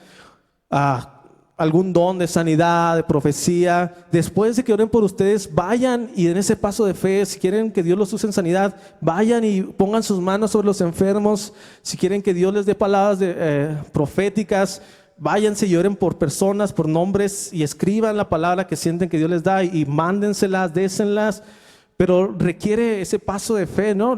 algún don de sanidad, de profecía, después de que oren por ustedes, vayan y den ese paso de fe. Si quieren que Dios los use en sanidad, vayan y pongan sus manos sobre los enfermos. Si quieren que Dios les dé palabras proféticas, váyanse y oren por personas, por nombres, y escriban la palabra que sienten que Dios les da, y mándenselas, désenlas. Pero requiere ese paso de fe, ¿no?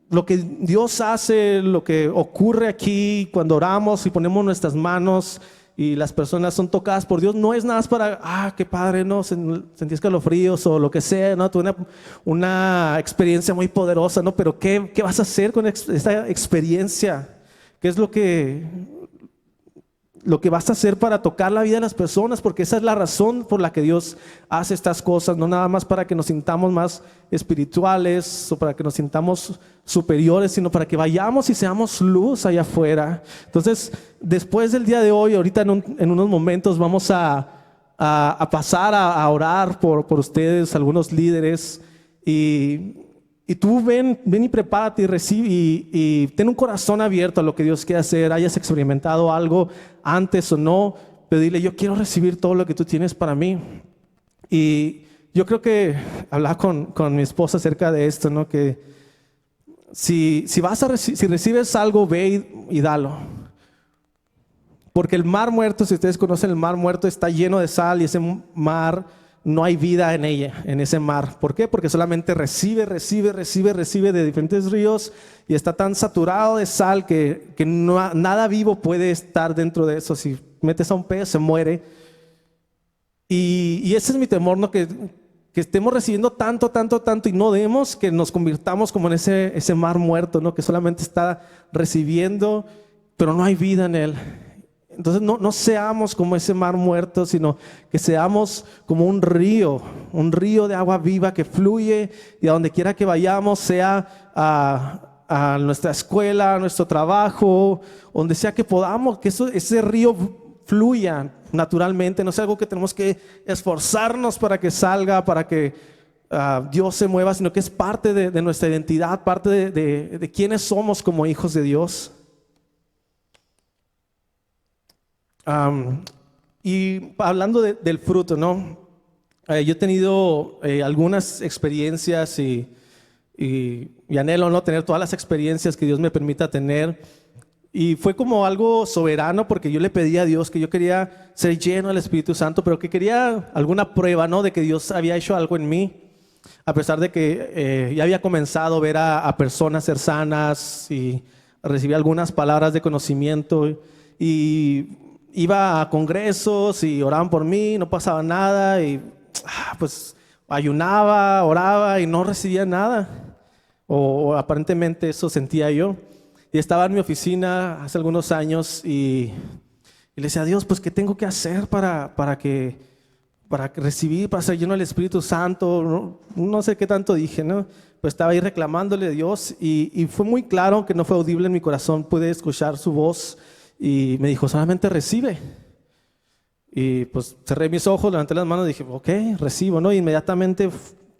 Lo que Dios hace, lo que ocurre aquí cuando oramos y ponemos nuestras manos y las personas son tocadas por Dios, no es nada más para, qué padre, ¿no? Sentí escalofríos o lo que sea, ¿no? Tuve una experiencia muy poderosa, ¿no? Pero ¿qué vas a hacer con esta experiencia? ¿Qué es lo que vas a hacer para tocar la vida de las personas? Porque esa es la razón por la que Dios hace estas cosas, no nada más para que nos sintamos más espirituales o para que nos sintamos superiores, sino para que vayamos y seamos luz allá afuera. Entonces, después del día de hoy, ahorita en unos momentos vamos a pasar a orar por ustedes, algunos líderes, y tú ven y prepárate y recibe, y ten un corazón abierto a lo que Dios quiere hacer. Hayas experimentado algo antes o no, pero dile: yo quiero recibir todo lo que tú tienes para mí. Y yo creo que hablaba con mi esposa acerca de esto, ¿no? Que si recibes algo, ve y dalo. Porque el mar muerto, si ustedes conocen el mar muerto, está lleno de sal, y ese mar no hay vida en ella, en ese mar. ¿Por qué? Porque solamente recibe de diferentes ríos, y está tan saturado de sal que nada vivo puede estar dentro de eso. Si metes a un pez, se muere. Y ese es mi temor, ¿no? Que estemos recibiendo tanto y no demos, que nos convirtamos como en ese mar muerto, ¿no? Que solamente está recibiendo, pero no hay vida en él. Entonces no seamos como ese mar muerto, sino que seamos como un río de agua viva que fluye, y a donde quiera que vayamos, sea a nuestra escuela, a nuestro trabajo, donde sea que podamos, que ese río fluya naturalmente. No es algo que tenemos que esforzarnos para que salga, para que Dios se mueva, sino que es parte de nuestra identidad, parte de quiénes somos como hijos de Dios. Y hablando del fruto, ¿no? Yo he tenido algunas experiencias y anhelo, ¿no?, tener todas las experiencias que Dios me permita tener. Y fue como algo soberano, porque yo le pedí a Dios que yo quería ser lleno del Espíritu Santo, pero que quería alguna prueba, ¿no?, de que Dios había hecho algo en mí. A pesar de que ya había comenzado a ver a personas ser sanas y recibí algunas palabras de conocimiento, y iba a congresos y oraban por mí, no pasaba nada, y pues ayunaba, oraba y no recibía nada, o aparentemente eso sentía yo. Y estaba en mi oficina hace algunos años y le decía a Dios, pues ¿qué tengo que hacer para recibir, para ser lleno del Espíritu Santo? No sé qué tanto dije, ¿no? Pues estaba ahí reclamándole a Dios, y fue muy claro, que no fue audible en mi corazón, pude escuchar su voz y me dijo, solamente recibe. Y pues cerré mis ojos, levanté las manos y dije, ok, recibo, ¿no? Y inmediatamente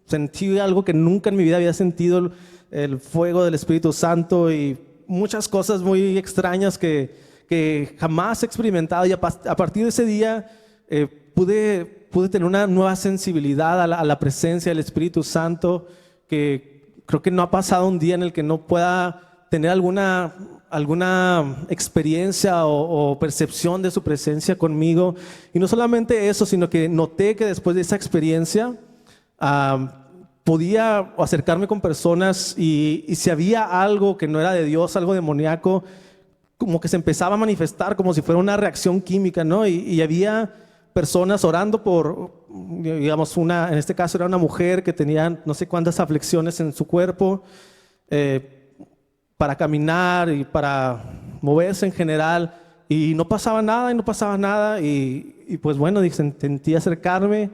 sentí algo que nunca en mi vida había sentido, el fuego del Espíritu Santo, y muchas cosas muy extrañas que jamás he experimentado. Y a partir de ese día pude tener una nueva sensibilidad a la presencia del Espíritu Santo, que creo que no ha pasado un día en el que no pueda tener alguna experiencia o percepción de su presencia conmigo. Y no solamente eso, sino que noté que después de esa experiencia podía acercarme con personas, y si había algo que no era de Dios, algo demoníaco, como que se empezaba a manifestar como si fuera una reacción química, ¿no? Y había personas orando por, digamos, en este caso era una mujer que tenía no sé cuántas aflicciones en su cuerpo, para caminar y para moverse en general, y no pasaba nada, y pues bueno, dije, intenté acercarme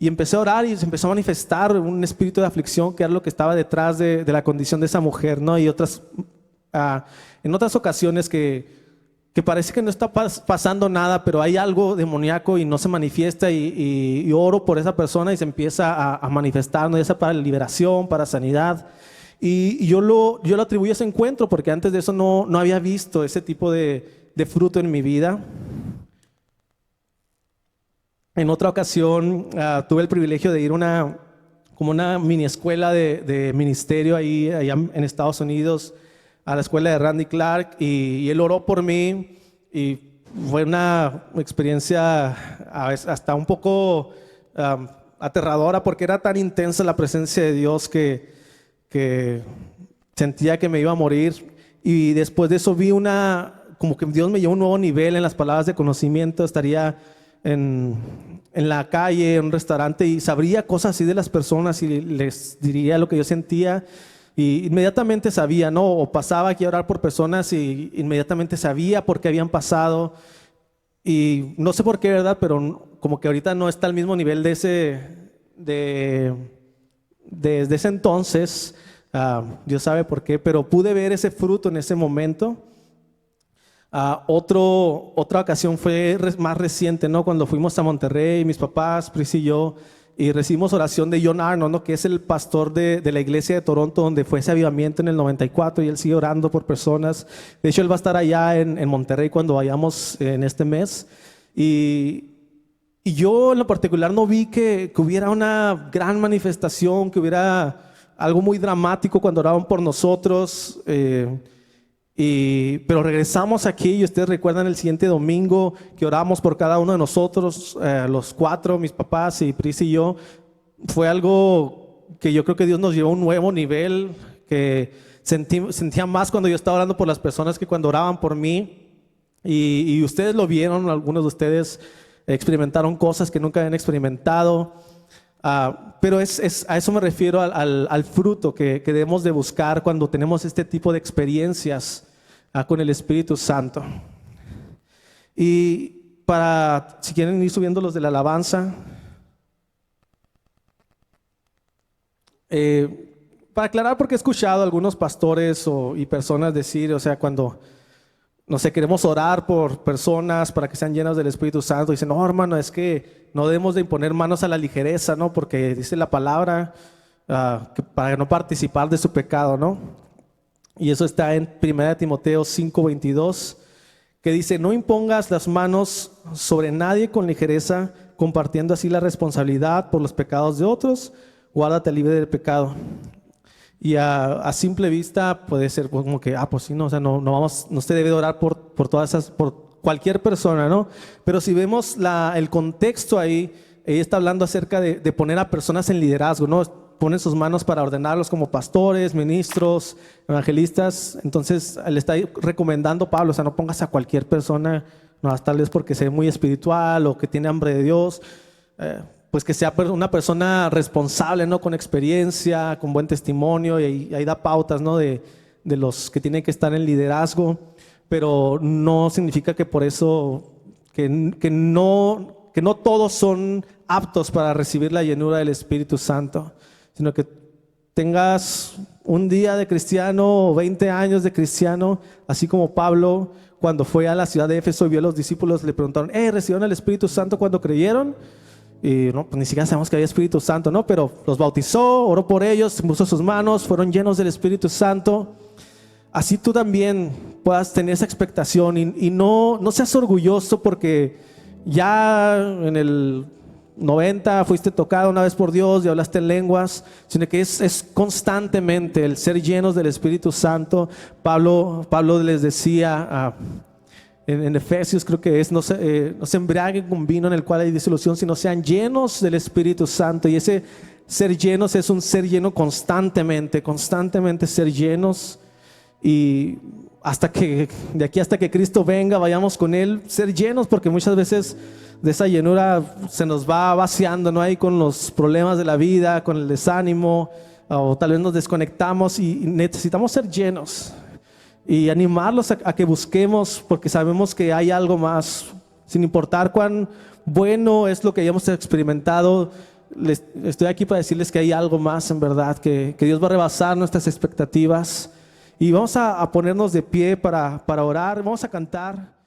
y empecé a orar, y se empezó a manifestar un espíritu de aflicción, que era lo que estaba detrás de la condición de esa mujer, ¿no? Y en otras ocasiones que parece que no está pasando nada, pero hay algo demoníaco y no se manifiesta, y oro por esa persona y se empieza a manifestar, ¿no? Ya sea para liberación, para sanidad. Y yo lo atribuyo a ese encuentro, porque antes de eso no había visto ese tipo de fruto en mi vida. En otra ocasión tuve el privilegio de ir como una mini escuela de ministerio allá en Estados Unidos, a la escuela de Randy Clark, y él oró por mí, y fue una experiencia hasta un poco aterradora, porque era tan intensa la presencia de Dios que sentía que me iba a morir. Y después de eso vi como que Dios me llevó a un nuevo nivel en las palabras de conocimiento. Estaría en la calle, en un restaurante, y sabría cosas así de las personas y les diría lo que yo sentía, y inmediatamente sabía, ¿no? O pasaba aquí a orar por personas y inmediatamente sabía por qué habían pasado, y no sé por qué, ¿verdad? Pero como que ahorita no está al mismo nivel desde ese entonces. Dios sabe por qué, pero pude ver ese fruto en ese momento. Otra ocasión fue más reciente, ¿no? Cuando fuimos a Monterrey, mis papás, Pris y yo, y recibimos oración de John Arnold, ¿no?, que es el pastor de la iglesia de Toronto, donde fue ese avivamiento en el 94, y él sigue orando por personas. De hecho, él va a estar allá en Monterrey cuando vayamos en este mes. Y yo en lo particular no vi que hubiera una gran manifestación, que hubiera algo muy dramático cuando oraban por nosotros. Pero regresamos aquí, y ustedes recuerdan el siguiente domingo que oramos por cada uno de nosotros, los cuatro, mis papás y Pris y yo. Fue algo que yo creo que Dios nos llevó a un nuevo nivel, que sentía más cuando yo estaba orando por las personas que cuando oraban por mí. Y ustedes lo vieron, algunos de ustedes experimentaron cosas que nunca habían experimentado. Pero a eso me refiero, al fruto que debemos de buscar cuando tenemos este tipo de experiencias con el Espíritu Santo. Y si quieren ir subiendo los de la alabanza, para aclarar, porque he escuchado a algunos pastores y personas decir, o sea, cuando, no sé, queremos orar por personas para que sean llenas del Espíritu Santo, dicen, no, hermano, es que no debemos de imponer manos a la ligereza, ¿no? Porque dice la palabra que para no participar de su pecado, ¿no? Y eso está en 1 Timoteo 5:22, que dice, no impongas las manos sobre nadie con ligereza, compartiendo así la responsabilidad por los pecados de otros, guárdate libre del pecado. Y a simple vista puede ser como que, pues sí, no, o sea, no se debe orar por todas esas, por cualquier persona, ¿no? Pero si vemos el contexto ahí, ella está hablando acerca de poner a personas en liderazgo, ¿no? Ponen sus manos para ordenarlos como pastores, ministros, evangelistas. Entonces le está recomendando Pablo, o sea, no pongas a cualquier persona, no, tal vez porque sea muy espiritual o que tiene hambre de Dios, pues que sea una persona responsable, ¿no? Con experiencia, con buen testimonio, y ahí da pautas, ¿no? De los que tienen que estar en liderazgo, pero no significa que por eso, que no todos son aptos para recibir la llenura del Espíritu Santo, sino que tengas un día de cristiano o 20 años de cristiano, así como Pablo, cuando fue a la ciudad de Éfeso y vio a los discípulos, le preguntaron, ¿recibieron el Espíritu Santo cuando creyeron? Y no, pues ni siquiera sabemos que había Espíritu Santo, ¿no? Pero los bautizó, oró por ellos, puso sus manos, fueron llenos del Espíritu Santo. Así tú también puedas tener esa expectación y no seas orgulloso porque ya en el 90 fuiste tocado una vez por Dios y hablaste en lenguas, sino que es constantemente el ser llenos del Espíritu Santo. Pablo les decía en Efesios, creo que es, no se embriaguen con vino en el cual hay disolución, sino sean llenos del Espíritu Santo. Y ese ser llenos es un ser lleno constantemente ser llenos, y de aquí hasta que Cristo venga, vayamos con Él, ser llenos, porque muchas veces de esa llenura se nos va vaciando, ¿no? Ahí con los problemas de la vida, con el desánimo, o tal vez nos desconectamos y necesitamos ser llenos y animarlos a que busquemos, porque sabemos que hay algo más, sin importar cuán bueno es lo que hayamos experimentado. Estoy aquí para decirles que hay algo más en verdad, que Dios va a rebasar nuestras expectativas. Y vamos a ponernos de pie para orar, vamos a cantar.